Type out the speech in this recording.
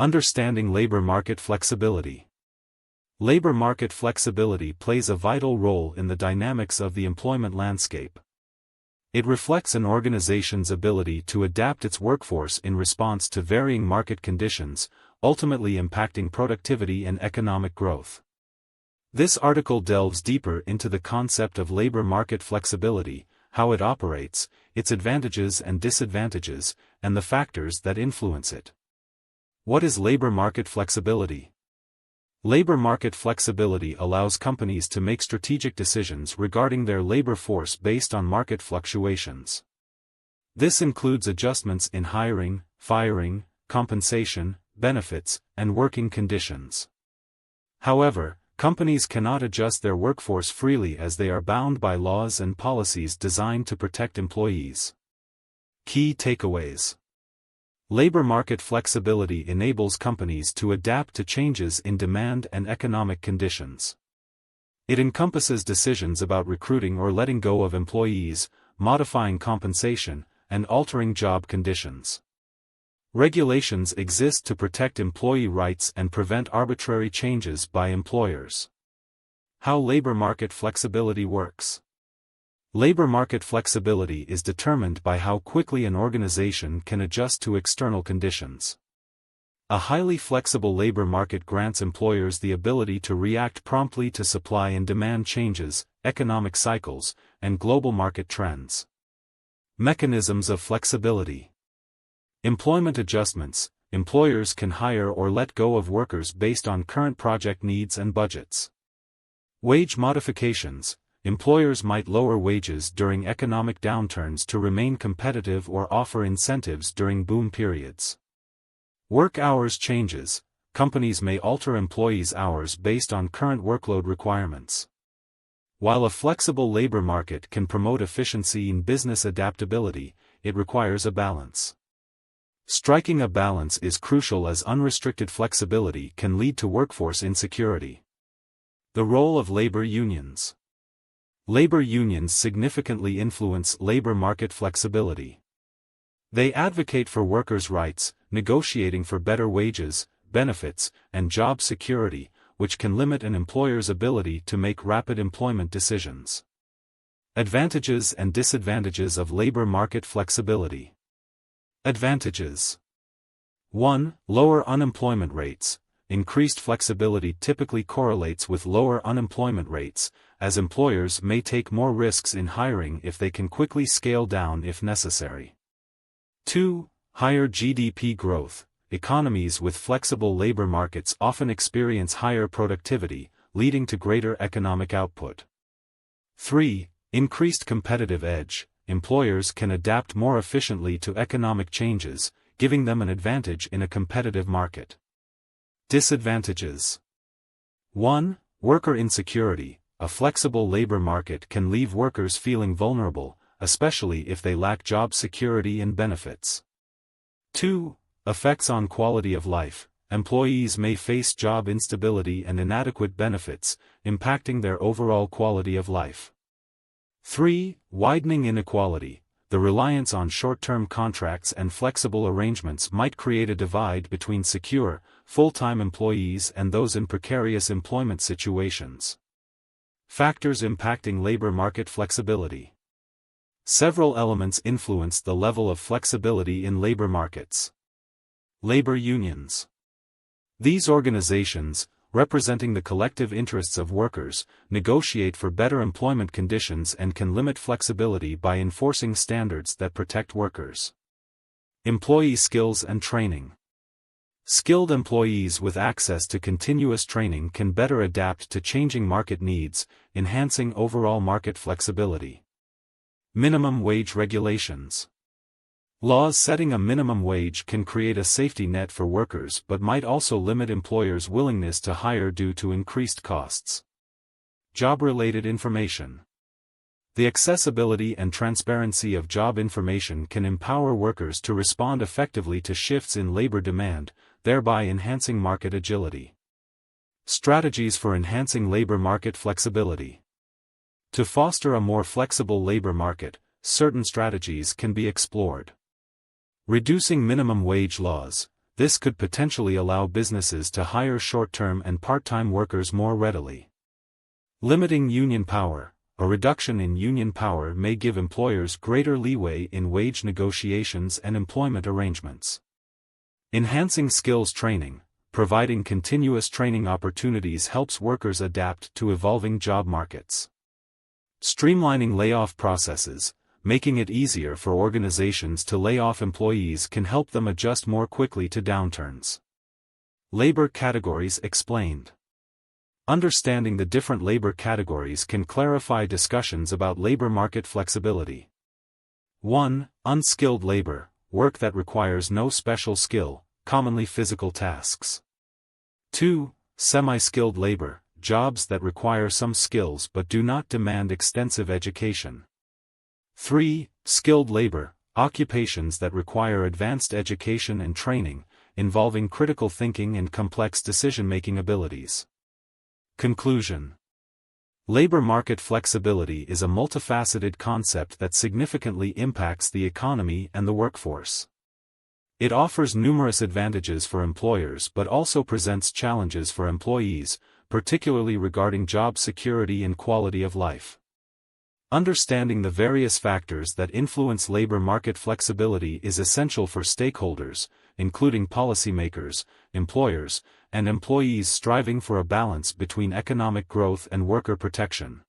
Understanding labor market flexibility. Labor market flexibility plays a vital role in the dynamics of the employment landscape. It reflects an organization's ability to adapt its workforce in response to varying market conditions, ultimately impacting productivity and economic growth. This article delves deeper into the concept of labor market flexibility, how it operates, its advantages and disadvantages, and the factors that influence it. What is labor market flexibility? Labor market flexibility allows companies to make strategic decisions regarding their labor force based on market fluctuations. This includes adjustments in hiring, firing, compensation, benefits, and working conditions. However, companies cannot adjust their workforce freely as they are bound by laws and policies designed to protect employees. Key takeaways. Labor market flexibility enables companies to adapt to changes in demand and economic conditions. It encompasses decisions about recruiting or letting go of employees, modifying compensation, and altering job conditions. Regulations exist to protect employee rights and prevent arbitrary changes by employers. How labor market flexibility works. Labor market flexibility is determined by how quickly an organization can adjust to external conditions. A highly flexible labor market grants employers the ability to react promptly to supply and demand changes, economic cycles, and global market trends. Mechanisms of flexibility. Employment adjustments. Employers can hire or let go of workers based on current project needs and budgets. Wage modifications. Employers might lower wages during economic downturns to remain competitive or offer incentives during boom periods. Work hours changes. Companies may alter employees' hours based on current workload requirements. While a flexible labor market can promote efficiency and business adaptability, it requires a balance. Striking a balance is crucial as unrestricted flexibility can lead to workforce insecurity. The role of labor unions. Labor unions significantly influence labor market flexibility. They advocate for workers' rights, negotiating for better wages, benefits, and job security, which can limit an employer's ability to make rapid employment decisions. Advantages and disadvantages of labor market flexibility. Advantages. 1. Lower unemployment rates. Increased flexibility typically correlates with lower unemployment rates, as employers may take more risks in hiring if they can quickly scale down if necessary. 2. Higher GDP growth. Economies with flexible labor markets often experience higher productivity, leading to greater economic output. 3. Increased competitive edge. Employers can adapt more efficiently to economic changes, giving them an advantage in a competitive market. Disadvantages. 1. Worker insecurity. A flexible labor market can leave workers feeling vulnerable, especially if they lack job security and benefits. 2. Effects on quality of life. Employees may face job instability and inadequate benefits, impacting their overall quality of life. 3. Widening inequality. The reliance on short-term contracts and flexible arrangements might create a divide between secure, full-time employees and those in precarious employment situations. Factors impacting labor market flexibility. Several elements influence the level of flexibility in labor markets. Labor unions. These organizations, representing the collective interests of workers, negotiate for better employment conditions and can limit flexibility by enforcing standards that protect workers. Employee skills and training. Skilled employees with access to continuous training can better adapt to changing market needs, enhancing overall market flexibility. Minimum wage regulations. Laws setting a minimum wage can create a safety net for workers but might also limit employers' willingness to hire due to increased costs. Job-related information. The accessibility and transparency of job information can empower workers to respond effectively to shifts in labor demand, thereby enhancing market agility. Strategies for enhancing labor market flexibility. To foster a more flexible labor market, certain strategies can be explored. Reducing minimum wage laws. this could potentially allow businesses to hire short-term and part-time workers more readily. Limiting union power. A reduction in union power may give employers greater leeway in wage negotiations and employment arrangements. Enhancing skills training. Providing continuous training opportunities helps workers adapt to evolving job markets. Streamlining layoff processes. Making it easier for organizations to lay off employees can help them adjust more quickly to downturns. Labor categories explained. Understanding the different labor categories can clarify discussions about labor market flexibility. 1. Unskilled labor, work that requires no special skill, commonly physical tasks. 2. Semi-skilled labor, jobs that require some skills but do not demand extensive education. 3. Skilled labor, occupations that require advanced education and training, involving critical thinking and complex decision-making abilities. Conclusion. Labor market flexibility is a multifaceted concept that significantly impacts the economy and the workforce. It offers numerous advantages for employers but also presents challenges for employees, particularly regarding job security and quality of life. Understanding the various factors that influence labor market flexibility is essential for stakeholders, including policymakers, employers, and employees striving for a balance between economic growth and worker protection.